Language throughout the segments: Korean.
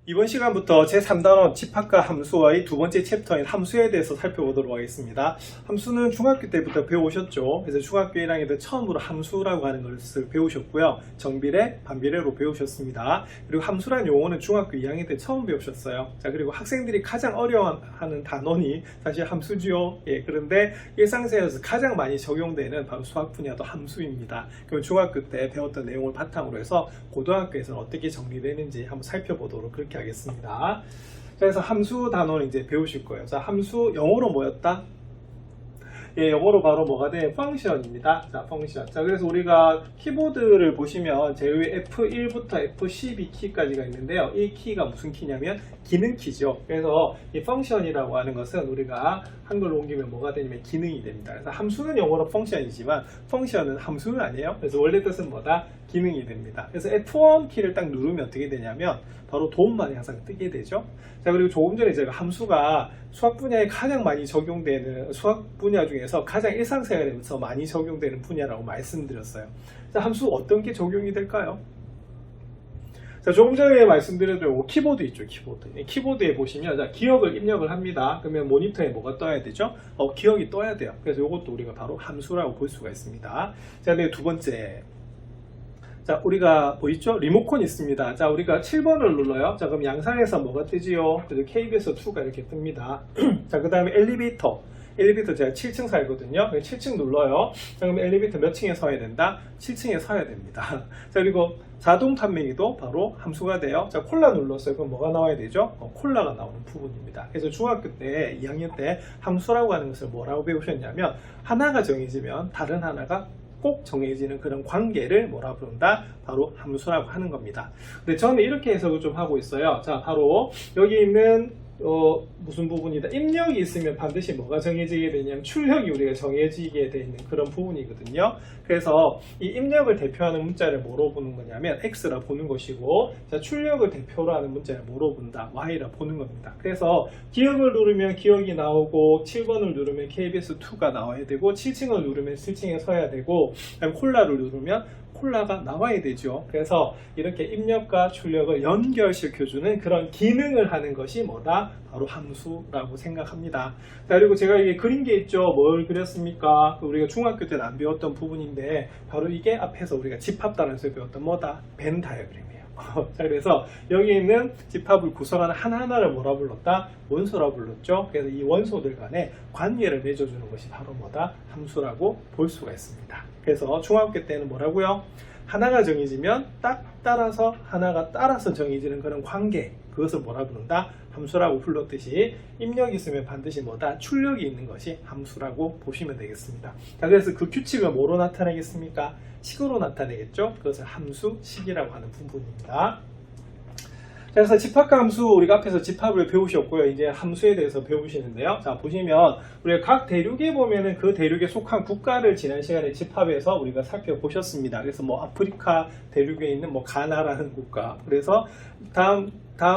이번 시간부터 제3단원 집합과 함수의 두 번째 챕터인 함수에 대해서 살펴보도록 하겠습니다. 함수는 중학교 때부터 배우셨죠. 그래서 중학교 1학년 때 처음으로 함수라고 하는 것을 배우셨고요. 정비례, 반비례로 배우셨습니다. 그리고 함수란 용어는 중학교 2학년 때 처음 배우셨어요. 자, 그리고 학생들이 가장 어려워하는 단원이 사실 함수지요. 예, 그런데 일상생활에서 가장 많이 적용되는 바로 수학 분야도 함수입니다. 그럼 중학교 때 배웠던 내용을 바탕으로 해서 고등학교에서는 어떻게 정리되는지 한번 살펴보도록 그렇게 하겠습니다. 그래서 함수 단어는 이제 배우실 거예요. 자, 함수 영어로 뭐였다? 예, 영어로 바로 뭐가 돼? 펑션입니다. 자, 펑션. 자, 그래서 우리가 키보드를 보시면 제일 위에 F1부터 F12 키까지가 있는데요. 이 키가 무슨 키냐면 기능 키죠. 그래서 이 펑션이라고 하는 것은 우리가 한글로 옮기면 뭐가 되냐면 기능이 됩니다. 그래서 함수는 영어로 펑션이지만 펑션은 함수는 아니에요. 그래서 원래 뜻은 뭐다? 기능이 됩니다. 그래서 F1 키를 딱 누르면 어떻게 되냐면 바로 도움만이 항상 뜨게 되죠. 자, 그리고 조금 전에 제가 함수가 수학 분야에 가장 많이 적용되는 수학 분야 중에서 가장 일상생활에서 많이 적용되는 분야라고 말씀드렸어요. 자, 함수 어떤 게 적용이 될까요? 자, 조금 전에 말씀드렸던 키보드 있죠, 키보드. 키보드에 보시면, 자, 기억을 입력을 합니다. 그러면 모니터에 뭐가 떠야 되죠? 기억이 떠야 돼요. 그래서 이것도 우리가 바로 함수라고 볼 수가 있습니다. 자, 네, 두 번째. 자, 우리가 보이죠? 리모컨 있습니다. 자, 우리가 7번을 눌러요. 자, 그럼 양상에서 뭐가 뜨지요? 그래서 KBS 2가 이렇게 뜹니다. 자, 그 다음에 엘리베이터 제가 7층 살거든요. 7층 눌러요. 자, 그럼 엘리베이터 몇 층에 서야 된다? 7층에 서야 됩니다. 자, 그리고 자동 탐명이도 바로 함수가 돼요. 자, 콜라 눌렀어요. 그럼 뭐가 나와야 되죠? 콜라가 나오는 부분입니다. 그래서 중학교 때 2학년 때 함수라고 하는 것을 뭐라고 배우셨냐면 하나가 정해지면 다른 하나가 꼭 정해지는 그런 관계를 뭐라 부른다? 바로 함수라고 하는 겁니다. 근데 저는 이렇게 해석을 좀 하고 있어요. 자, 바로 여기 있는 무슨 부분이다? 입력이 있으면 반드시 뭐가 정해지게 되냐면 출력이 우리가 정해지게 되는 그런 부분이거든요. 그래서 이 입력을 대표하는 문자를 뭐로 보는 거냐면 X라 보는 것이고, 자, 출력을 대표로 하는 문자를 뭐로 본다? Y라 보는 겁니다. 그래서 기억을 누르면 기억이 나오고, 7번을 누르면 KBS2가 나와야 되고, 7층을 누르면 7층에 서야 되고, 그다음에 콜라를 누르면 콜라가 나와야 되죠. 그래서 이렇게 입력과 출력을 연결시켜주는 그런 기능을 하는 것이 뭐다? 바로 함수라고 생각합니다. 자, 그리고 제가 이게 그린 게 있죠. 뭘 그렸습니까? 우리가 중학교 때는 안 배웠던 부분인데 바로 이게 앞에서 우리가 집합단에서 배웠던 뭐다? 벤 다이어그램이에요. 자, 그래서 여기 있는 집합을 구성하는 하나하나를 뭐라 불렀다? 원소라 불렀죠. 그래서 이 원소들 간에 관계를 맺어주는 것이 바로 뭐다? 함수라고 볼 수가 있습니다. 그래서 중학교 때는 뭐라고요? 하나가 정해지면 딱 따라서 하나가 따라서 정해지는 그런 관계, 그것을 뭐라 부른다? 함수라고 불렀듯이 입력이 있으면 반드시 뭐다? 출력이 있는 것이 함수라고 보시면 되겠습니다. 자, 그래서 그 규칙을 뭐로 나타내겠습니까? 식으로 나타내겠죠? 그것을 함수식이라고 하는 부분입니다. 그래서 집합과 함수, 우리가 앞에서 집합을 배우셨고요. 이제 함수에 대해서 배우시는데요. 자, 보시면 우리가 각 대륙에 보면은 그 대륙에 속한 국가를 지난 시간에 집합해서 우리가 살펴보셨습니다. 그래서 뭐 아프리카 대륙에 있는 뭐 가나라는 국가, 그래서 다음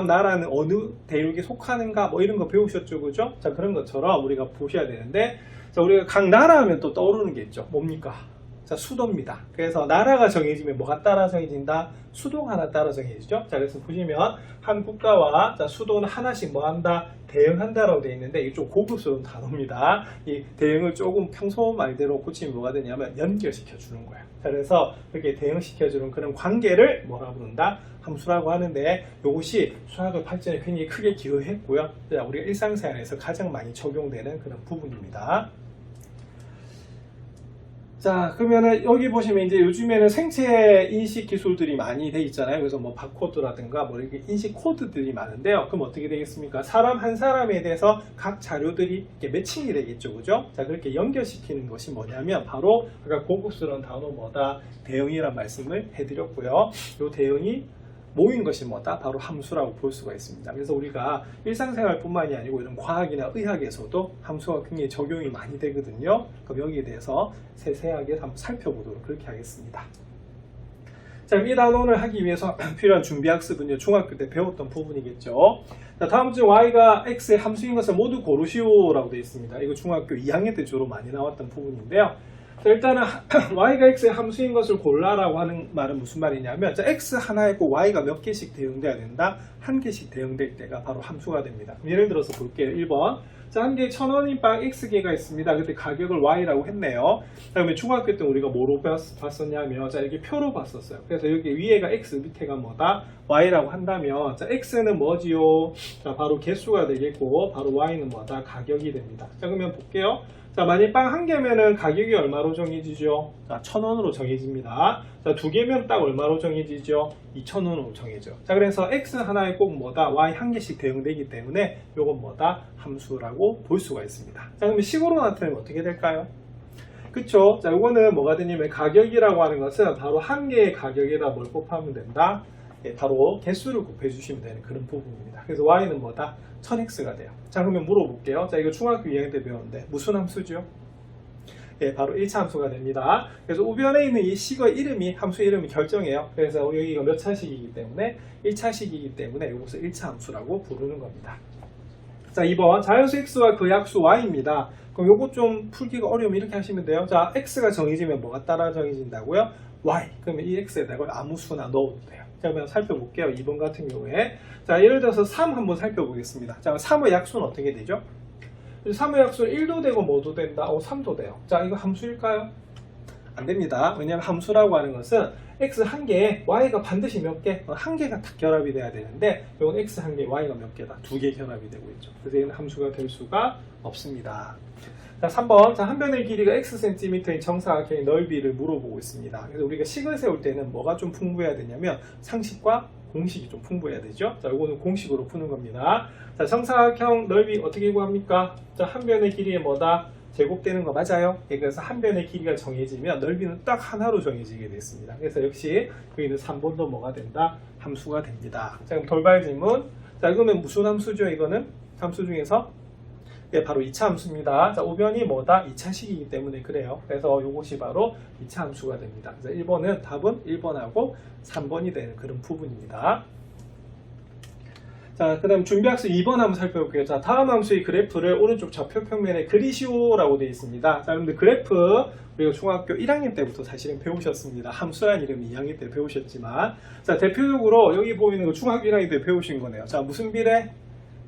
나라는 어느 대륙에 속하는가 뭐 이런 거 배우셨죠, 그죠? 자, 그런 것처럼 우리가 보셔야 되는데, 자, 우리가 각 나라 하면 또 떠오르는 게 있죠. 뭡니까? 자, 수도입니다. 그래서 나라가 정해지면 뭐가 따라 정해진다? 수도가 하나 따라 정해지죠. 자, 그래서 보시면 한 국가와, 자, 수도는 하나씩 뭐 한다? 대응한다라고 되어 있는데 이게 좀 고급스러운 단어입니다. 이 대응을 조금 평소 말대로 고치면 뭐가 되냐면 연결시켜 주는 거예요. 자, 그래서 그렇게 대응시켜 주는 그런 관계를 뭐라 부른다? 함수라고 하는데, 이것이 수학의 발전에 굉장히 크게 기여했고요. 자, 우리가 일상생활에서 가장 많이 적용되는 그런 부분입니다. 자, 그러면은 여기 보시면 이제 요즘에는 생체 인식 기술들이 많이 돼 있잖아요. 그래서 뭐 바코드라든가 뭐 이렇게 인식 코드들이 많은데요. 그럼 어떻게 되겠습니까? 사람 한 사람에 대해서 각 자료들이 이렇게 매칭이 되겠죠, 그죠? 자, 그렇게 연결시키는 것이 뭐냐면 바로 아까 고급스러운 단어 뭐다? 대응이란 말씀을 해드렸고요. 이 대응이 모인 것이 뭐다? 바로 함수라고 볼 수가 있습니다. 그래서 우리가 일상생활뿐만이 아니고 이런 과학이나 의학에서도 함수가 굉장히 적용이 많이 되거든요. 그럼 여기에 대해서 세세하게 한번 살펴보도록 그렇게 하겠습니다. 자, 이 단원을 하기 위해서 필요한 준비학습은요, 중학교 때 배웠던 부분이겠죠. 자, 다음 주 y가 x의 함수인 것을 모두 고르시오라고 되어 있습니다. 이거 중학교 2학년 때 주로 많이 나왔던 부분인데요. 자, 일단은 y가 x의 함수인 것을 골라라고 하는 말은 무슨 말이냐면, 자, x 하나에 꼭 y가 몇 개씩 대응돼야 된다? 한 개씩 대응될 때가 바로 함수가 됩니다. 그럼 예를 들어서 볼게요. 1번. 자, 한 개에 1,000원인 빵 x개가 있습니다. 그때 가격을 y라고 했네요. 그다음에 중학교 때 우리가 뭐로 봤었냐면, 자, 이렇게 표로 봤었어요. 그래서 여기 위에가 x, 밑에가 뭐다? y라고 한다면, 자, x는 뭐지요? 자, 바로 개수가 되겠고, 바로 y는 뭐다? 가격이 됩니다. 자, 그러면 볼게요. 자, 만약 빵 한 개면은 가격이 얼마로 정해지죠? 자, 1,000원으로 정해집니다. 자, 두 개면 딱 얼마로 정해지죠? 2,000원으로 정해져. 자, 그래서 x 하나에 꼭 뭐다? y 한 개씩 대응되기 때문에 요건 뭐다? 함수라고 볼 수가 있습니다. 자, 그러면 식으로 나타내면 어떻게 될까요? 그쵸? 자, 요거는 뭐가 되냐면 가격이라고 하는 것은 바로 한 개의 가격에다 뭘 곱하면 된다? 예, 바로 개수를 곱해주시면 되는 그런 부분입니다. 그래서 y는 뭐다? 1000x가 돼요. 자, 그러면 물어볼게요. 자, 이거 중학교 2학년 때 배웠는데 무슨 함수죠? 예, 바로 1차 함수가 됩니다. 그래서 우변에 있는 이 식의 이름이, 함수의 이름이 결정해요. 그래서 여기가 몇 차식이기 때문에 1차식이기 때문에 이것을 1차 함수라고 부르는 겁니다. 자, 2번 자연수 x와 그 약수 y입니다. 그럼 요거 좀 풀기가 어려우면 이렇게 하시면 돼요. 자, x가 정해지면 뭐가 따라 정해진다고요? y. 그러면 이 x에다가 아무 수나 넣어도 돼요. 자, 그러면 살펴볼게요. 2번 같은 경우에. 자, 예를 들어서 3 한번 살펴보겠습니다. 자, 3의 약수는 어떻게 되죠? 3의 약수는 1도 되고 뭐도 된다? 3도 돼요. 자, 이거 함수일까요? 안 됩니다. 왜냐하면 함수라고 하는 것은 x 한 개에 y가 반드시 몇 개? 한 개가 딱 결합이 돼야 되는데 이건 x 한 개에 y가 몇 개다? 두 개 결합이 되고 있죠. 그래서 얘는 함수가 될 수가 없습니다. 자, 3번. 자, 한 변의 길이가 xcm인 정사각형의 넓이를 물어보고 있습니다. 그래서 우리가 식을 세울 때는 뭐가 좀 풍부해야 되냐면 상식과 공식이 좀 풍부해야 되죠. 자, 이거는 공식으로 푸는 겁니다. 자, 정사각형 넓이 어떻게 구합니까? 자, 한 변의 길이에 뭐다? 제곱되는 거 맞아요? 예, 그래서 한 변의 길이가 정해지면 넓이는 딱 하나로 정해지게 됐습니다. 그래서 역시 여기는 3번도 뭐가 된다? 함수가 됩니다. 자, 그럼 돌발 질문. 자, 그러면 무슨 함수죠? 이거는 함수 중에서 예, 바로 2차 함수입니다. 자, 우변이 뭐다? 2차식이기 때문에 그래요. 그래서 이것이 바로 2차 함수가 됩니다. 그래서 1번은 답은 1번하고 3번이 되는 그런 부분입니다. 자, 그 다음 준비학습 2번 한번 살펴볼게요. 자, 다음 함수의 그래프를 오른쪽 좌표 평면에 그리시오라고 되어 있습니다. 자, 여러분들 그래프 우리가 중학교 1학년 때부터 사실은 배우셨습니다. 함수란 이름 2학년 때 배우셨지만, 자, 대표적으로 여기 보이는 거 중학교 1학년 때 배우신 거네요. 자, 무슨 비례?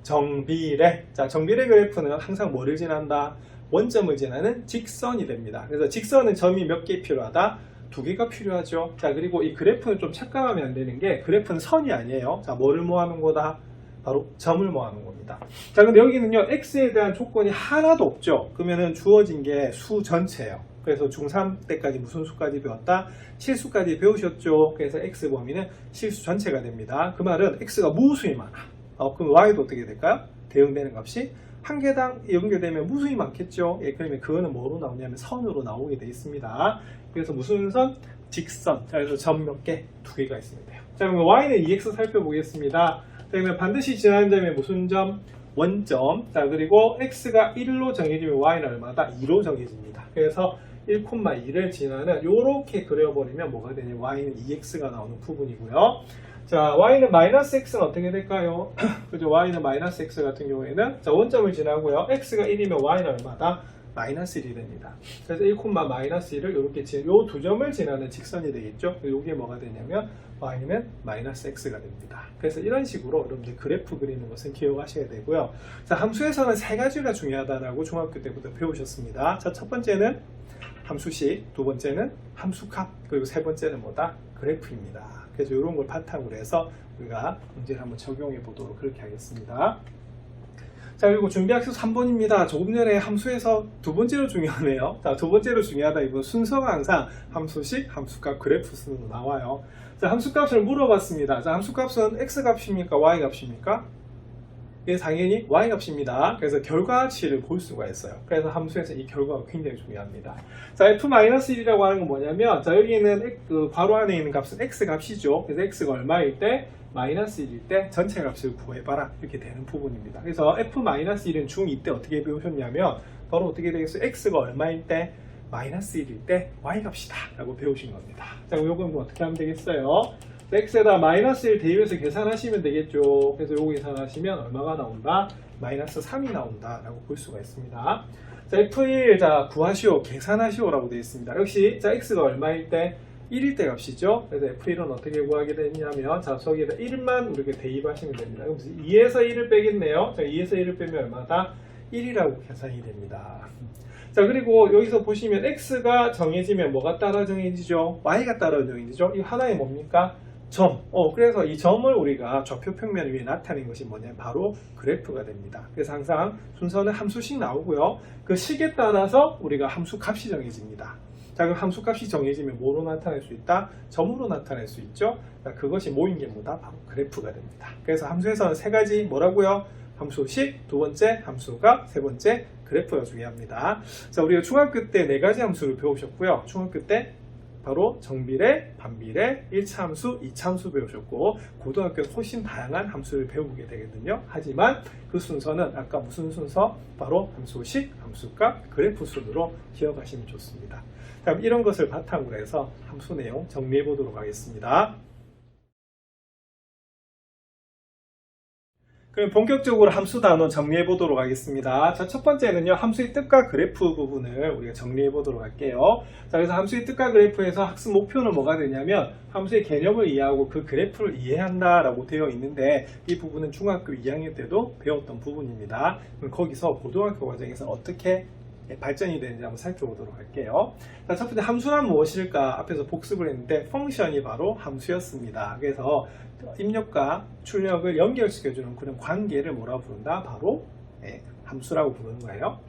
정비례. 자, 정비례 그래프는 항상 뭐를 지난다? 원점을 지나는 직선이 됩니다. 그래서 직선은 점이 몇 개 필요하다? 2개가 필요하죠. 자, 그리고 이 그래프는 좀 착각하면 안 되는 게 그래프는 선이 아니에요. 자, 뭐를 모아놓은 거다? 바로 점을 모아놓은 겁니다. 자, 근데 여기는요, x에 대한 조건이 하나도 없죠. 그러면은 주어진 게 수 전체예요. 그래서 중3 때까지 무슨 수까지 배웠다? 실수까지 배우셨죠. 그래서 x 범위는 실수 전체가 됩니다. 그 말은 x가 무수히 많아. 그럼 y도 어떻게 될까요? 대응되는 값이 한 개당 연결되면 무수히 많겠죠. 예, 그러면 그거는 뭐로 나오냐면 선으로 나오게 되어 있습니다. 그래서 무슨 선? 직선. 자, 그래서 점 몇 개? 2개가 있으면 돼요. 자, 그럼 y는 2x 살펴보겠습니다. 자, 그러면 반드시 지나는 점이 무슨 점? 원점. 자, 그리고 x가 1로 정해지면 y는 얼마다? 2로 정해집니다. 그래서 1,2를 지나는 요렇게 그려버리면 뭐가 되냐면 y는 2x가 나오는 부분이고요. 자, y는 마이너스 x는 어떻게 될까요? 그죠? y는 마이너스 x 같은 경우에는 자, 원점을 지나고요. x가 1이면 y는 얼마다? 마이너스 1이 됩니다. 그래서 1, 마이너스 1을 이렇게 요 두 점을 지나는 직선이 되겠죠? 이게 뭐가 되냐면 y는 마이너스 x가 됩니다. 그래서 이런 식으로 여러분들 그래프 그리는 것은 기억하셔야 되고요. 자, 함수에서는 세 가지가 중요하다라고 중학교 때부터 배우셨습니다. 자, 첫 번째는 함수식, 두 번째는 함수값, 그리고 세 번째는 뭐다? 그래프입니다. 그래서 이런 걸 바탕으로 해서 우리가 문제를 한번 적용해 보도록 그렇게 하겠습니다. 자, 그리고 준비학습 3번입니다. 조금 전에 함수에서 두 번째로 중요하네요. 자, 두 번째로 중요하다. 이건 순서가 항상 함수식, 함수값, 그래프 순으로 나와요. 자, 함수값을 물어봤습니다. 자, 함수값은 x값입니까? y값입니까? 예, 당연히 y값입니다. 그래서 결과치를 볼 수가 있어요. 그래서 함수에서 이 결과가 굉장히 중요합니다. 자, f-1이라고 하는 건 뭐냐면, 자, 여기는 그 괄호 안에 있는 값은 x값이죠. 그래서 x가 얼마일 때? 마이너스 1일 때 전체 값을 구해봐라. 이렇게 되는 부분입니다. 그래서 f-1은 중2 때 어떻게 배우셨냐면, 바로 어떻게 되겠어요? x가 얼마일 때? 마이너스 1일 때 y값이다. 라고 배우신 겁니다. 자, 요건 뭐 어떻게 하면 되겠어요? x에다 마이너스 1 대입해서 계산하시면 되겠죠. 그래서 요거 계산하시면 얼마가 나온다? 마이너스 3이 나온다 라고 볼 수가 있습니다. 자, F1 자 구하시오, 계산하시오라고 되어 있습니다. 역시 자 x가 얼마일 때 1일 때 값이죠. 그래서 F1은 어떻게 구하게 되냐면 자 저기에다 1만 우리가 대입하시면 됩니다. 그럼 2에서 1을 빼겠네요. 자 2에서 1을 빼면 얼마다? 1이라고 계산이 됩니다. 자 그리고 여기서 보시면 x가 정해지면 뭐가 따라 정해지죠? y가 따라 정해지죠? 이 하나의 뭡니까? 점. 그래서 이 점을 우리가 좌표 평면 위에 나타낸 것이 뭐냐면 바로 그래프가 됩니다. 그래서 항상 순서는 함수씩 나오고요. 그 식에 따라서 우리가 함수 값이 정해집니다. 자, 그럼 함수 값이 정해지면 뭐로 나타낼 수 있다? 점으로 나타낼 수 있죠. 자, 그것이 모인 게 뭐다? 바로 그래프가 됩니다. 그래서 함수에서는 세 가지 뭐라고요? 함수식, 두 번째 함수값, 세 번째 그래프가 중요합니다. 자, 우리가 중학교 때 네 가지 함수를 배우셨고요. 중학교 때 바로 정비례, 반비례, 1차 함수, 2차 함수 배우셨고 고등학교는 훨씬 다양한 함수를 배우게 되거든요. 하지만 그 순서는 아까 무슨 순서? 바로 함수식, 함수값, 그래프 순으로 기억하시면 좋습니다. 그럼 이런 것을 바탕으로 해서 함수 내용 정리해 보도록 하겠습니다. 그럼 본격적으로 함수 단원 정리해 보도록 하겠습니다. 자, 첫 번째는요, 함수의 뜻과 그래프 부분을 우리가 정리해 보도록 할게요. 자, 그래서 함수의 뜻과 그래프에서 학습 목표는 뭐가 되냐면, 함수의 개념을 이해하고 그 그래프를 이해한다라고 되어 있는데, 이 부분은 중학교 2학년 때도 배웠던 부분입니다. 그럼 거기서 고등학교 과정에서 어떻게 발전이 되는지 한번 살펴보도록 할게요. 자, 첫 번째 함수란 무엇일까? 앞에서 복습을 했는데 펑션이 바로 함수였습니다. 그래서 입력과 출력을 연결시켜주는 그런 관계를 뭐라고 부른다? 바로 함수라고 부르는 거예요.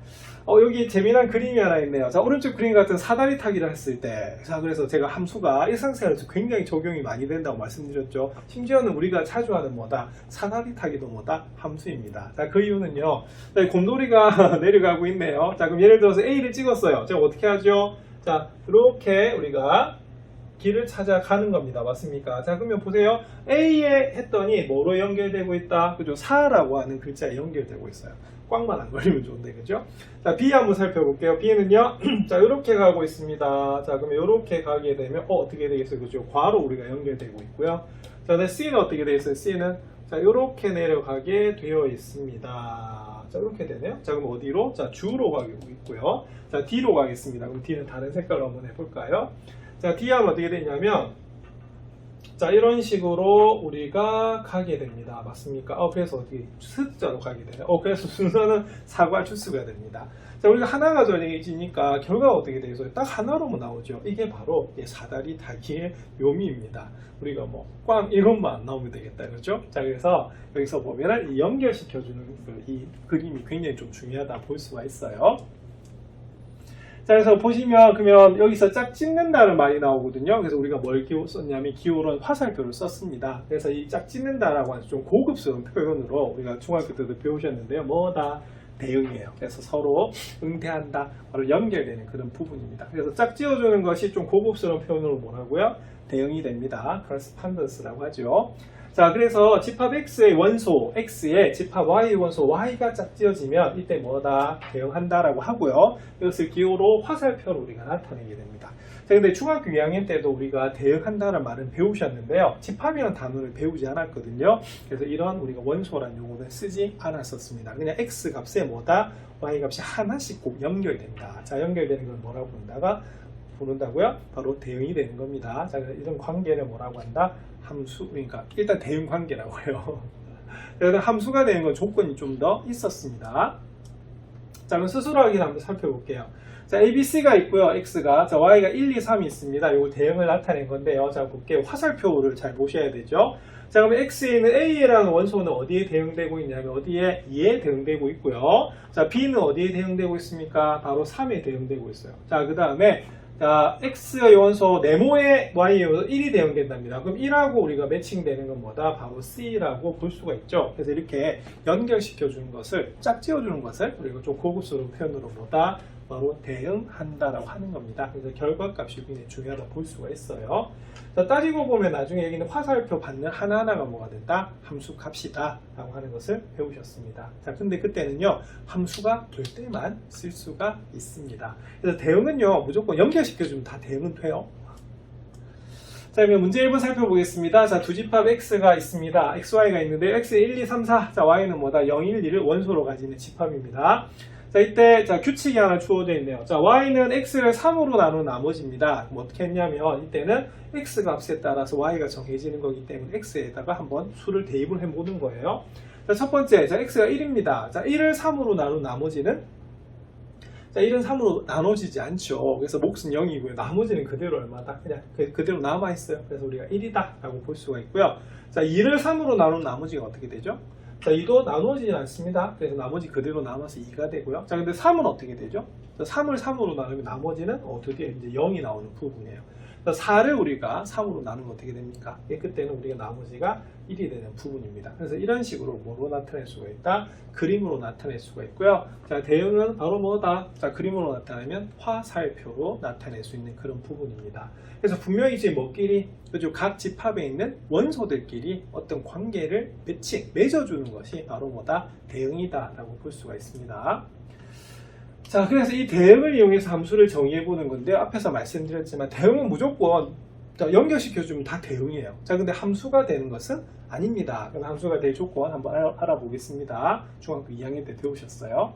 여기 재미난 그림이 하나 있네요. 자, 오른쪽 그림 같은 사다리 타기를 했을 때, 자, 그래서 제가 함수가 일상생활에서 굉장히 적용이 많이 된다고 말씀드렸죠. 심지어는 우리가 자주 하는 뭐다? 사다리 타기도 뭐다? 함수입니다. 자, 그 이유는요. 자, 곰돌이가 내려가고 있네요. 자, 그럼 예를 들어서 A를 찍었어요. 자, 어떻게 하죠? 자, 이렇게 우리가 길을 찾아가는 겁니다. 맞습니까? 자, 그러면 보세요. A에 했더니 뭐로 연결되고 있다? 그죠? 4라고 하는 글자에 연결되고 있어요. 꽉만 안 걸리면 좋은데, 그죠? 자, B 한번 살펴볼게요. B는요, 자, 이렇게 가고 있습니다. 자, 그러면 이렇게 가게 되면, 어떻게 되겠어요? 그죠? 괄호 우리가 연결되고 있고요. 자, 근데 C는 어떻게 되겠어요? C는, 자, 이렇게 내려가게 되어 있습니다. 자, 이렇게 되네요. 자, 그럼 어디로? 자, 주로 가고 있고요. 자, D로 가겠습니다. 그럼 D는 다른 색깔로 한번 해볼까요? 자, D 하면 어떻게 되냐면, 자, 이런 식으로 우리가 가게 됩니다. 맞습니까? 그래서 어떻게 S자로 가게 돼요. 그래서 순서는 사과 주스가 됩니다. 자, 우리가 하나가 정해지니까 결과가 어떻게 되겠어요? 딱 하나로만 나오죠. 이게 바로 사다리 타기의 묘미입니다. 우리가 뭐 꽝 이것만 안 나오면 되겠다, 그렇죠? 자, 그래서 여기서 보면은 이 연결시켜주는 이 그림이 굉장히 좀 중요하다 볼 수가 있어요. 자, 그래서 보시면 그러면 여기서 짝 찢는다는 말이 나오거든요. 그래서 우리가 뭘 썼냐면 기호론 화살표를 썼습니다. 그래서 이 짝 찢는다라고 하는 좀 고급스러운 표현으로 우리가 중학교 때도 배우셨는데요. 뭐다? 대응이에요. 그래서 서로 응대한다, 바로 연결되는 그런 부분입니다. 그래서 짝 지어주는 것이 좀 고급스러운 표현으로 뭐라고요? 대응이 됩니다. correspondence라고 하죠. 자, 그래서 집합 X의 원소 X에 집합 Y의 원소 Y가 짝지어지면 이때 뭐다? 대응한다라고 하고요. 이것을 기호로 화살표로 우리가 나타내게 됩니다. 자, 근데 중학교 2학년 때도 우리가 대응한다는 말은 배우셨는데요. 집합이라는 단어를 배우지 않았거든요. 그래서 이런 우리가 원소란 용어는 쓰지 않았었습니다. 그냥 X 값에 뭐다? Y 값이 하나씩 꼭 연결된다. 자, 연결되는 걸 뭐라고 부른다고요? 바로 대응이 되는 겁니다. 자, 이런 관계를 뭐라고 한다? 함수, 그러니까 일단 대응 관계라고 해요. 그래서 함수가 되는 건 조건이 좀 더 있었습니다. 자, 그럼 스스로 확인 한번 살펴볼게요. 자, ABC가 있고요. X가. 자, Y가 1, 2, 3이 있습니다. 이거 대응을 나타낸 건데요. 자, 볼게요. 화살표를 잘 보셔야 되죠. 자, 그러면 X에는 A라는 원소는 어디에 대응되고 있냐면 어디에? 2에 대응되고 있고요. 자, B는 어디에 대응되고 있습니까? 바로 3에 대응되고 있어요. 자, 그 다음에 자, X의 원소 네모의 Y의 원소 1이 대응된답니다. 그럼 1하고 우리가 매칭되는 건 뭐다? 바로 C라고 볼 수가 있죠. 그래서 이렇게 연결시켜주는 것을, 짝지어주는 것을 우리가 좀 고급스러운 표현으로 뭐다? 바로 대응한다라고 하는 겁니다. 그래서 결과값이 굉장히 중요하다 볼 수가 있어요. 자, 따지고 보면 나중에 여기는 화살표 받는 하나하나가 뭐가 된다? 함수값이다 라고 하는 것을 배우셨습니다. 자, 근데 그때는요, 함수가 될 때만 쓸 수가 있습니다. 그래서 대응은요, 무조건 연결시켜주면 다 대응은 돼요. 자, 그러면 문제 1번 살펴보겠습니다. 자, 두 집합 X가 있습니다. XY가 있는데 X 1, 2, 3, 4. 자, Y는 뭐다? 0, 1, 2를 원소로 가지는 집합입니다. 자, 이때, 자, 규칙이 하나 주어져 있네요. 자, y는 x를 3으로 나눈 나머지입니다. 그럼 어떻게 했냐면, 이때는 x 값에 따라서 y가 정해지는 거기 때문에 x에다가 한번 수를 대입을 해보는 거예요. 자, 첫 번째, 자, x가 1입니다. 자, 1을 3으로 나눈 나머지는, 자, 1은 3으로 나눠지지 않죠. 그래서 몫은 0이고요. 나머지는 그대로 얼마다? 그냥 그대로 남아있어요. 그래서 우리가 1이다 라고 볼 수가 있고요. 자, 2를 3으로 나눈 나머지가 어떻게 되죠? 자, 2도 나누어지진 않습니다. 그래서 나머지 그대로 남아서 2가 되고요. 자, 근데 3은 어떻게 되죠? 자, 3을 3으로 나누면 나머지는 드디어 이제 0이 나오는 부분이에요. 자, 4를 우리가 3으로 나누면 어떻게 됩니까? 그때는 우리가 나머지가 1이 되는 부분입니다. 그래서 이런 식으로 뭐로 나타낼 수가 있다? 그림으로 나타낼 수가 있고요. 자, 대응은 바로 뭐다? 자, 그림으로 나타내면 화살표로 나타낼 수 있는 그런 부분입니다. 그래서 분명히 이제 뭐끼리, 그죠? 각 집합에 있는 원소들끼리 어떤 관계를 맺어주는 것이 바로 뭐다? 대응이다 라고 볼 수가 있습니다. 자, 그래서 이 대응을 이용해서 함수를 정의해보는 건데, 앞에서 말씀드렸지만 대응은 무조건 연결시켜주면 다 대응이에요. 자, 근데 함수가 되는 것은 아닙니다. 그럼 함수가 될 조건 한번 알아보겠습니다. 중학교 2학년 때 배우셨어요.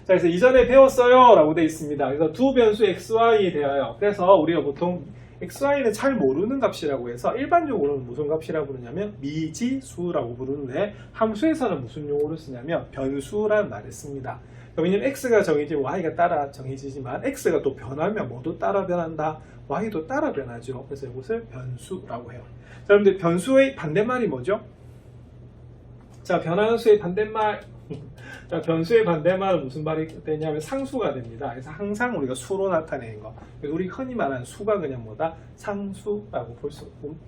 자, 그래서 이전에 배웠어요 라고 되어 있습니다. 그래서 두 변수 xy에 대하여, 그래서 우리가 보통 xy는 잘 모르는 값이라고 해서 일반적으로는 무슨 값이라고 부르냐면 미지수라고 부르는데, 함수에서는 무슨 용어를 쓰냐면 변수라는 말을 씁니다. 왜냐면 x가 정해지고 y가 따라 정해지지만, x가 또 변하면 뭐도 따라 변한다? y도 따라 변하죠. 그래서 이것을 변수라고 해요. 자, 그런데 변수의 반대말이 뭐죠? 자, 변하는 수의 반대말. 자, 변수의 반대말은 무슨 말이 되냐면 상수가 됩니다. 그래서 항상 우리가 수로 나타내는 거. 우리 흔히 말하는 수가 그냥 뭐다? 상수라고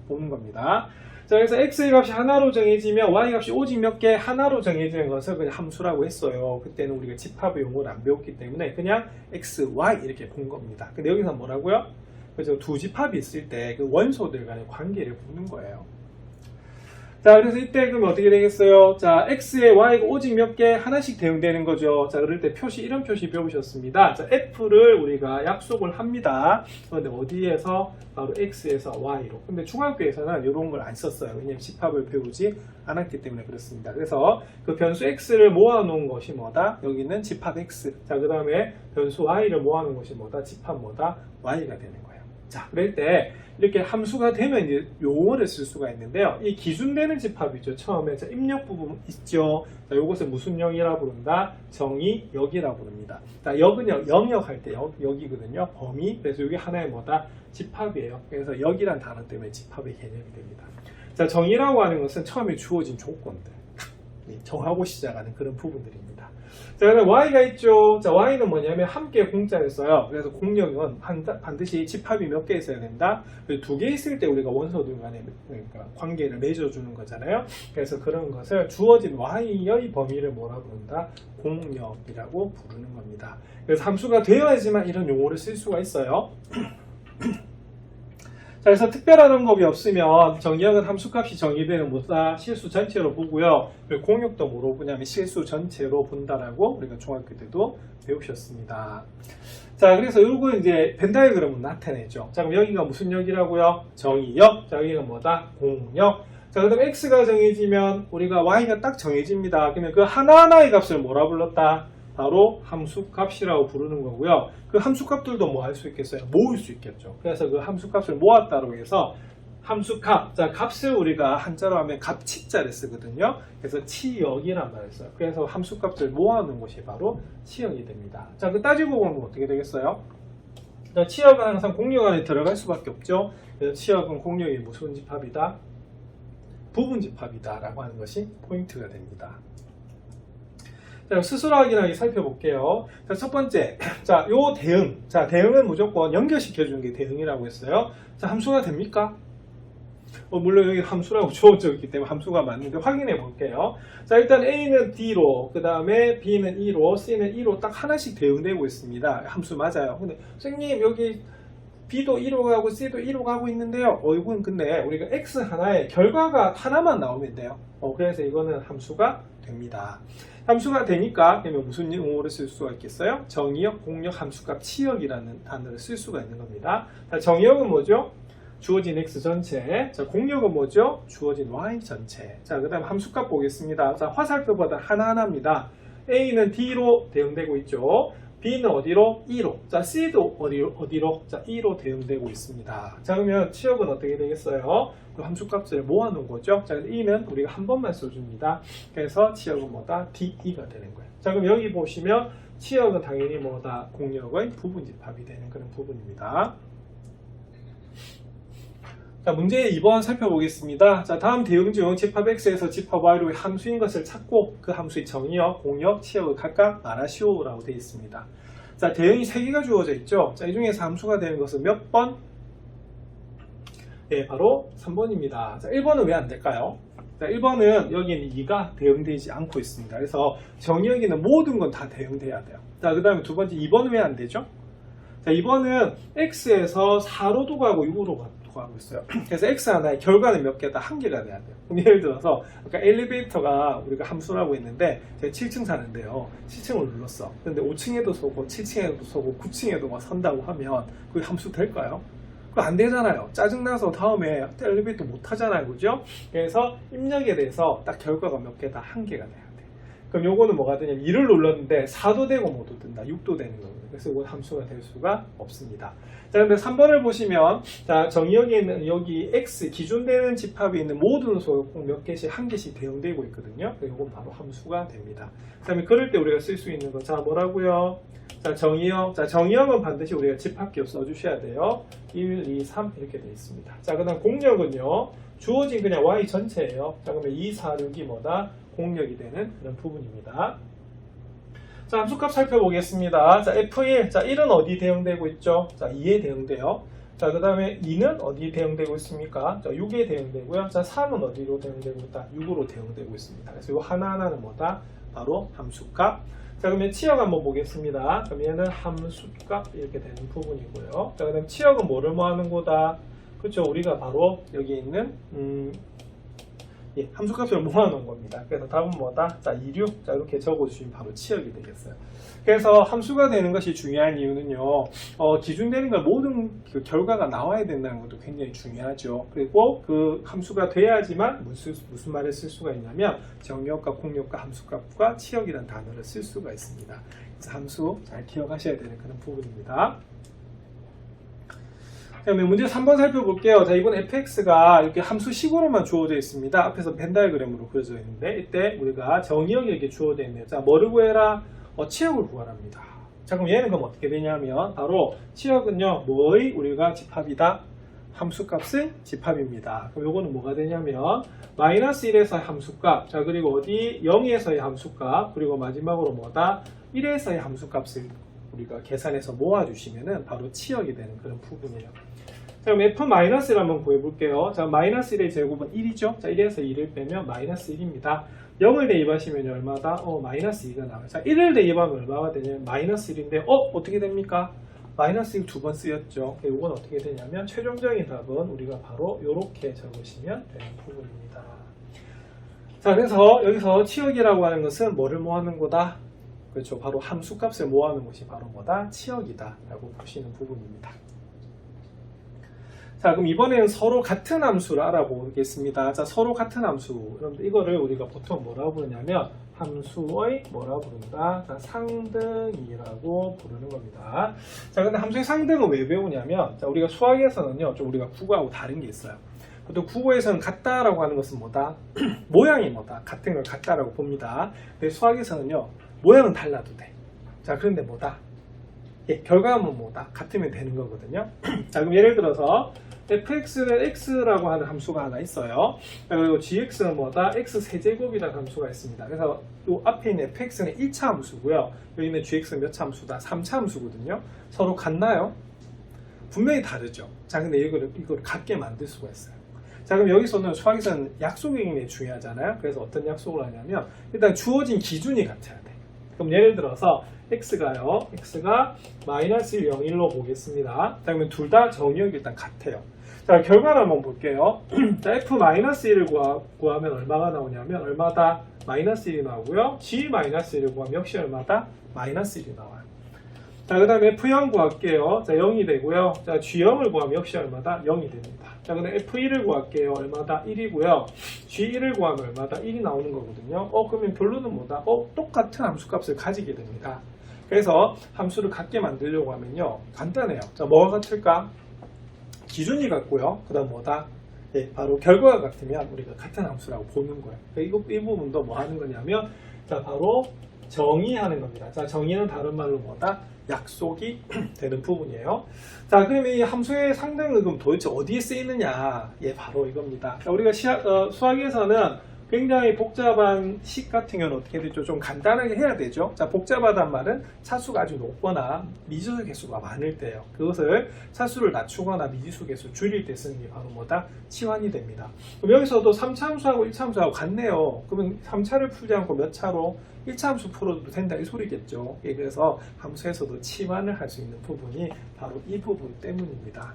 보는 겁니다. 자, 그래서 x의 값이 하나로 정해지면 y 값이 오직 몇 개 하나로 정해지는 것을 그냥 함수라고 했어요. 그때는 우리가 집합의 용어를 안 배웠기 때문에 그냥 x, y 이렇게 본 겁니다. 근데 여기서 뭐라고요? 그래서 두 집합이 있을 때 그 원소들 간의 관계를 보는 거예요. 자, 그래서 이때 그럼 어떻게 되겠어요? 자, x에 y가 오직 몇 개 하나씩 대응되는 거죠. 자, 그럴 때 표시, 이런 표시 배우셨습니다. 자, f를 우리가 약속을 합니다. 그런데 어디에서? 바로 x에서 y로. 근데 중학교에서는 이런 걸 안 썼어요. 왜냐면 집합을 배우지 않았기 때문에 그렇습니다. 그래서 그 변수 x를 모아놓은 것이 뭐다? 여기는 집합 x. 자, 그 다음에 변수 y를 모아놓은 것이 뭐다? 집합 뭐다? y가 되는 거예요. 자, 그럴 때 이렇게 함수가 되면 이제 용어를 쓸 수가 있는데요. 이 기준되는 집합이죠. 처음에 자, 입력 부분 있죠. 자, 요것을 무슨 역이라 부른다? 정의역이라 부릅니다. 자, 역은요, 영역할 때 역이거든요. 범위. 그래서 이게 하나의 뭐다? 집합이에요. 그래서 역이란 단어 때문에 집합의 개념이 됩니다. 자, 정의라고 하는 것은 처음에 주어진 조건들. 정하고 시작하는 그런 부분들입니다. 자, 그다음 y가 있죠. 자, y는 뭐냐면 함께 공짜를 써요. 그래서 공역은 반드시 집합이 몇 개 있어야 된다. 두 개 있을 때 우리가 원소들 간의 그러니까 관계를 맺어주는 거잖아요. 그래서 그런 것을 주어진 y의 범위를 뭐라 부른다? 공역이라고 부르는 겁니다. 그래서 함수가 되어야지만 이런 용어를 쓸 수가 있어요. 자, 그래서 특별한 언급이 없으면 정의역은 함수값이 정의되는 뭐다? 실수 전체로 보고요. 그리고 공역도 뭐로 보냐면 실수 전체로 본다라고 우리가 중학교 때도 배우셨습니다. 자, 그래서 이거 이제 벤 다이어그램은 나타내죠. 자, 그럼 여기가 무슨 역이라고요? 정의역. 자, 여기가 뭐다? 공역. 자, 그 다음에 x가 정해지면 우리가 y가 딱 정해집니다. 그러면 그 하나하나의 값을 뭐라 불렀다? 바로 함수값이라고 부르는 거고요. 그 함수값들도 뭐 할 수 있겠어요? 모을 수 있겠죠. 그래서 그 함수값을 모았다고 해서 함수값, 자, 값을 우리가 한자로 하면 값치자를 쓰거든요. 그래서 치역이란 말을 써요. 그래서 함수값을 모아놓은 것이 바로 치역이 됩니다. 자, 그 따지고 보면 어떻게 되겠어요? 자, 치역은 항상 공역 안에 들어갈 수밖에 없죠. 그래서 치역은 공역이 무슨 집합이다? 부분집합이다 라고 하는 것이 포인트가 됩니다. 자, 스스로 확인하기 살펴볼게요. 자, 첫 번째. 자, 요 대응. 자, 대응은 무조건 연결시켜주는 게 대응이라고 했어요. 자, 함수가 됩니까? 물론 여기 함수라고 주어져 있기 때문에 함수가 맞는데 확인해 볼게요. 자, 일단 A는 D로, 그 다음에 B는 E로, C는 E로 딱 하나씩 대응되고 있습니다. 함수 맞아요. 근데 선생님 여기 B도 2로 가고 C도 2로 가고 있는데요. 이건 근데 우리가 X 하나에 결과가 하나만 나오면 돼요. 그래서 이거는 함수가 됩니다. 함수가 되니까 그러면 무슨 용어를 쓸 수가 있겠어요? 정의역, 공역, 함수값, 치역이라는 단어를 쓸 수가 있는 겁니다. 자, 정의역은 뭐죠? 주어진 x 전체. 자, 공역은 뭐죠? 주어진 y 전체. 자, 그 다음 함수값 보겠습니다. 자, 화살표보다 하나하나입니다. A는 D로 대응되고 있죠. B는 어디로? E로. 자, C도 어디로? 자, E로 대응되고 있습니다. 자, 그러면 치역은 어떻게 되겠어요? 그 함수값을 모아놓은 거죠. 자, E는 우리가 한 번만 써줍니다. 그래서 치역은 뭐다? DE가 되는 거예요. 자, 그럼 여기 보시면 치역은 당연히 뭐다? 공역의 부분집합이 되는 그런 부분입니다. 자, 문제 2번 살펴보겠습니다. 자, 다음 대응 중 집합 X에서 집합 Y로 함수인 것을 찾고 그 함수의 정의역, 공역, 치역을 각각 말하시오라고 되어 있습니다. 자, 대응이 3개가 주어져 있죠. 자, 이 중에서 함수가 되는 것은 몇 번? 네, 바로 3번입니다. 자, 1번은 왜 안 될까요? 자, 1번은 여기는 2가 대응되지 않고 있습니다. 그래서 정의역에는 모든 건 다 대응돼야 돼요. 자, 그 다음에 두 번째 2번은 왜 안 되죠? 자, 2번은 X에서 4로도 가고 6으로 가고 있어요. 그래서 X 하나의 결과는 몇 개다? 한 개가 돼야 돼요. 그럼 예를 들어서 아까 엘리베이터가 우리가 함수라고 했는데 제가 7층 사는데요. 7층을 눌렀어. 근데 5층에도 서고 7층에도 서고 9층에도 막 선다고 하면 그게 함수 될까요? 그거 안 되잖아요. 짜증나서 다음에 엘리베이터 못 타잖아요. 그죠? 그래서 입력에 대해서 딱 결과가 몇 개다? 한 개가 돼야 돼. 그럼 요거는 뭐가 되냐면 2를 눌렀는데 4도 되고 5도 된다. 6도 되는 거거든요. 그래서 이건 함수가 될 수가 없습니다. 자, 근데 3번을 보시면, 자, 정의역에 있는 여기 X, 기준되는 집합이 있는 모든 수 꼭 몇 개씩, 한 개씩 대응되고 있거든요. 그래서 이건 바로 함수가 됩니다. 그 다음에 그럴 때 우리가 쓸 수 있는 거, 자, 뭐라고요? 자, 정의역. 자, 정의역은 반드시 우리가 집합기호 써주셔야 돼요. 1, 2, 3 이렇게 되어 있습니다. 자, 그 다음 공역은요, 주어진 그냥 Y 전체예요. 자, 그러면 2, 4, 6이 뭐다? 공역이 되는 그런 부분입니다. 자, 함수값 살펴보겠습니다. 자, F1. 자, 1은 어디 대응되고 있죠? 자, 2에 대응돼요. 자, 그 다음에 2는 어디 대응되고 있습니까? 자, 6에 대응되고요. 자, 3은 어디로 대응되고 있다? 6으로 대응되고 있습니다. 그래서 이 하나하나는 뭐다? 바로 함수값. 자, 그러면 치역 한번 보겠습니다. 그럼 얘는 함수값 이렇게 되는 부분이고요. 자, 그 다음 치역은 뭐를 모아는 거다? 그렇죠. 우리가 바로 여기 있는 예, 함수값을 모아놓은 겁니다. 그래서 답은 뭐다? 자, 2, 6. 자, 이렇게 적어주시면 바로 치역이 되겠어요. 그래서 함수가 되는 것이 중요한 이유는요, 기준되는 걸 모든 그 결과가 나와야 된다는 것도 굉장히 중요하죠. 그리고 그 함수가 돼야지만 무슨 말을 쓸 수가 있냐면, 정역과 공역과 함수값과 치역이라는 단어를 쓸 수가 있습니다. 그래서 함수 잘 기억하셔야 되는 그런 부분입니다. 자, 문제 3번 살펴볼게요. 자, 이번 fx가 이렇게 함수식으로만 주어져 있습니다. 앞에서 벤 다이어그램으로 그려져 있는데, 이때 우리가 정의역이 이렇게 주어져 있네요. 자, 뭐를 구해라? 치역을 구하랍니다. 자, 그럼 얘는 그럼 어떻게 되냐면, 바로 치역은요, 뭐의 우리가 집합이다? 함수값의 집합입니다. 그럼 요거는 뭐가 되냐면, 마이너스 1에서의 함수값, 자, 그리고 어디 0에서의 함수값, 그리고 마지막으로 뭐다? 1에서의 함수값을 우리가 계산해서 모아주시면은 바로 치역이 되는 그런 부분이에요. 자, 그럼 F-를 한번 구해볼게요. 자, 마이너스 1의 제곱은 1이죠? 자, 1에서 2를 빼면 마이너스 1입니다. 0을 대입하시면 얼마다? 마이너스 2가 나와요. 자, 1을 대입하면 얼마가 되냐면 마이너스 1인데, 어떻게 됩니까? 마이너스 1 두 번 쓰였죠. 이건 어떻게 되냐면, 최종적인 답은 우리가 바로 이렇게 적으시면 되는 부분입니다. 자, 그래서 여기서 치역이라고 하는 것은 뭐를 모아는 거다? 그렇죠. 바로 함수값을 모아놓은 것이 바로 뭐다? 치역이다 라고 보시는 부분입니다. 자, 그럼 이번에는 서로 같은 함수를 알아보겠습니다. 자, 서로 같은 함수. 여러분들 이거를 우리가 보통 뭐라고 부르냐면 함수의 뭐라고 부른다? 자, 상등이라고 부르는 겁니다. 자, 근데 함수의 상등은 왜 배우냐면, 자, 우리가 수학에서는요, 좀 우리가 국어하고 다른 게 있어요. 보통 국어에서는 같다라고 하는 것은 뭐다? 모양이 뭐다? 같은 걸 같다라고 봅니다. 근데 수학에서는요, 모양은 달라도 돼. 자, 그런데 뭐다? 예, 결과는 뭐다? 같으면 되는 거거든요. 자, 그럼 예를 들어서 fx는 x라고 하는 함수가 하나 있어요. 그리고 gx는 뭐다? x 세제곱이라는 함수가 있습니다. 그래서 이 앞에 있는 fx는 1차 함수고요. 여기 있는 gx는 몇 차 함수다? 3차 함수거든요. 서로 같나요? 분명히 다르죠. 자, 근데 이걸 같게 만들 수가 있어요. 자, 그럼 여기서는 수학에서는 약속이 굉장히 중요하잖아요. 그래서 어떤 약속을 하냐면, 일단 주어진 기준이 같아야 돼. 그럼 예를 들어서 x가 마이너스 1, 0, 1로 보겠습니다. 자, 그러면 둘 다 정의역이 일단 같아요. 자, 결과를 한번 볼게요. 자, f-1을 구하면 얼마가 나오냐면, 얼마다? 마이너스 1이 나오고요. g-1을 구하면 역시 얼마다? 마이너스 1이 나와요. 자, 그 다음에 F0 구할게요. 자, 0이 되고요. 자, G0을 구하면 역시 얼마다? 0이 됩니다. 자, 그 다음에 F1을 구할게요. 얼마다? 1이고요. G1을 구하면 얼마다? 1이 나오는 거거든요. 그러면 결론은 뭐다? 똑같은 함수값을 가지게 됩니다. 그래서 함수를 같게 만들려고 하면요. 간단해요. 자, 뭐가 같을까? 기준이 같고요. 그 다음 뭐다? 예, 바로 결과가 같으면 우리가 같은 함수라고 보는 거예요. 이 부분도 뭐 하는 거냐면, 자, 바로 정의하는 겁니다. 자, 정의는 다른 말로 뭐다? 약속이 되는 부분이에요. 자, 그럼 이 함수의 상등은 그럼 도대체 어디에 쓰이느냐? 예, 바로 이겁니다. 자, 우리가 수학에서는 굉장히 복잡한 식 같은 경우는 어떻게 되죠? 좀 간단하게 해야 되죠. 자, 복잡하단 말은 차수가 아주 높거나 미지수 개수가 많을 때요. 그것을 차수를 낮추거나 미지수 개수 줄일 때 쓰는 게 바로 뭐다? 치환이 됩니다. 그럼 여기서도 3차 함수하고 1차 함수하고 같네요. 그러면 3차를 풀지 않고 몇 차로 1차 함수 풀어도 된다 이 소리겠죠. 예, 그래서 함수에서도 치환을 할 수 있는 부분이 바로 이 부분 때문입니다.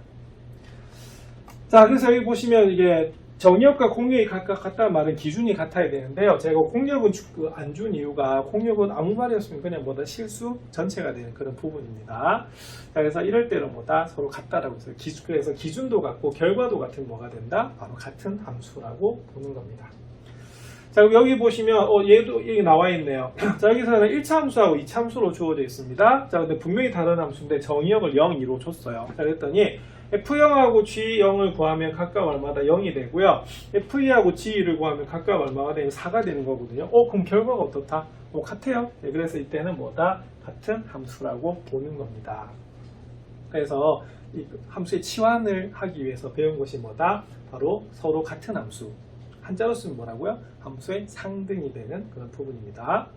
자, 그래서 여기 보시면 이게 정의역과 공역이 각각 같다는 말은 기준이 같아야 되는데요. 제가 공역은 안 준 이유가 공역은 아무 말이었으면 그냥 뭐다 실수 전체가 되는 그런 부분입니다. 자, 그래서 이럴 때는 뭐다 서로 같다라고 해서 그래서 기준도 같고 결과도 같은 뭐가 된다? 바로 같은 함수라고 보는 겁니다. 자, 그럼 여기 보시면 얘도 여기 나와 있네요. 자, 여기서는 1차 함수하고 2차 함수로 주어져 있습니다. 자, 근데 분명히 다른 함수인데 정의역을 0, 2로 줬어요. 자, 그랬더니 F0하고 G0을 구하면 각각 얼마다? 0이 되고요. F2하고 G2를 구하면 각각 얼마가 되면 4가 되는 거거든요. 그럼 결과가 어떻다? 같아요. 네, 그래서 이때는 뭐다? 같은 함수라고 보는 겁니다. 그래서 이 함수의 치환을 하기 위해서 배운 것이 뭐다? 바로 서로 같은 함수. 한자로 쓰면 뭐라고요? 함수의 상등이 되는 그런 부분입니다.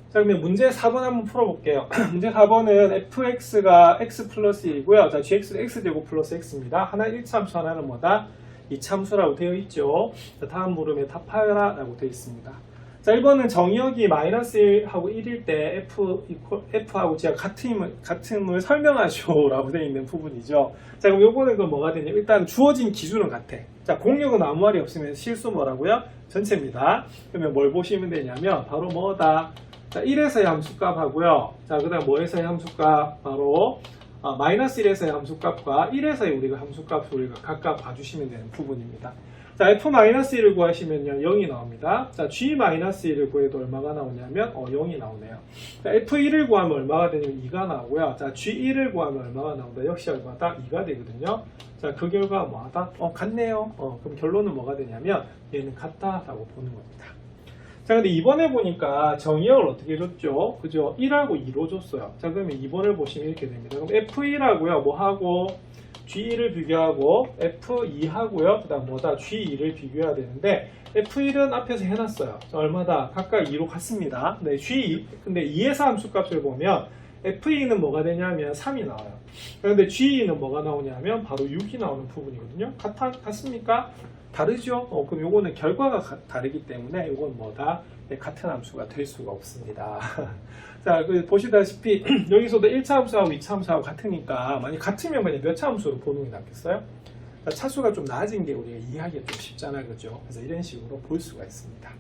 자, 그러면 문제 4번 한번 풀어볼게요. 문제 4번은 fx가 x 플러스 1이고요. 자, gx는 x제곱 플러스 x입니다. 하나는 1차 함수, 하나는 뭐다? 2차 함수라고 되어 있죠. 자, 다음 물음에 답하라 라고 되어 있습니다. 자, 1번은 정의역이 마이너스 1하고 1일 때 f하고 g가 같음을 설명하죠 라고 되어 있는 부분이죠. 자, 그럼 요거는 그럼 뭐가 되냐? 일단 주어진 기준은 같아. 자, 공역은 아무 말이 없으면 실수 뭐라고요? 전체입니다. 그러면 뭘 보시면 되냐면 바로 뭐다? 자, 1에서의 함수값 하고요. 자, 그 다음 뭐에서의 함수값? 바로 마이너스 1에서의 함수값과 1에서의 우리가 함수값을 우리가 각각 봐주시면 되는 부분입니다. 자, f-1을 구하시면요 0이 나옵니다. 자, g-1을 구해도 얼마가 나오냐면 0이 나오네요. 자, f1을 구하면 얼마가 되냐면 2가 나오고요. 자, g1을 구하면 얼마가 나온다? 역시 얼마다? 2가 되거든요. 자, 그 결과가 뭐하다? 같네요. 그럼 결론은 뭐가 되냐면 얘는 같다라고 보는 겁니다. 자, 근데 이번에 보니까 정의역을 어떻게 줬죠? 그죠? 1하고 2로 줬어요. 자, 그러면 2번을 보시면 이렇게 됩니다. 그럼 F1하고요, 뭐하고? G1을 비교하고, F2하고요, 그 다음 뭐다? G2를 비교해야 되는데, F1은 앞에서 해놨어요. 자, 얼마다? 각각 2로 같습니다. 네, G2, 근데 2에서 함수값을 보면, F2는 뭐가 되냐면 3이 나와요. 그런데 G2는 뭐가 나오냐면 바로 6이 나오는 부분이거든요. 같습니까? 다르죠? 그럼 요거는 결과가 다르기 때문에 요건 뭐다? 네, 같은 함수가 될 수가 없습니다. 자, 보시다시피 여기서도 1차 함수하고 2차 함수하고 같으니까 만약 같으면 그냥 몇 차 함수로 보는 게 낫겠어요? 자, 차수가 좀 낮은 게 우리가 이해하기가 좀 쉽잖아요. 그죠? 그래서 이런 식으로 볼 수가 있습니다.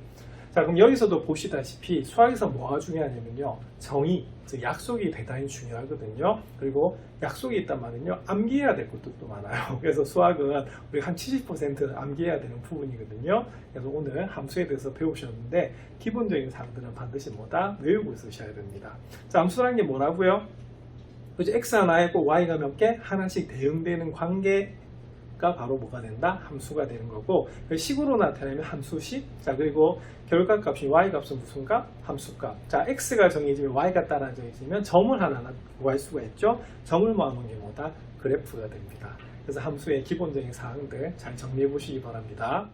자, 그럼 여기서도 보시다시피 수학에서 뭐가 중요하냐면요. 정의, 즉 약속이 대단히 중요하거든요. 그리고 약속이 있단 말은요. 암기해야 될 것도 많아요. 그래서 수학은 우리 한 70%는 암기해야 되는 부분이거든요. 그래서 오늘 함수에 대해서 배우셨는데 기본적인 사항들은 반드시 뭐다? 외우고 있으셔야 됩니다. 자, 함수라는 게 뭐라고요? 그죠? x 하나에 꼭 y가 몇 개? 하나씩 대응되는 관계 가 바로 뭐가 된다? 함수가 되는 거고 식으로 나타내면 함수식. 자, 그리고 결과값이 y값은 무슨 값? 함수값. 자, x가 정해지면 y가 따라져 있으면 점을 하나 구할 수가 있죠. 점을 모아놓은 게 뭐다? 그래프가 됩니다. 그래서 함수의 기본적인 사항들 잘 정리해 보시기 바랍니다.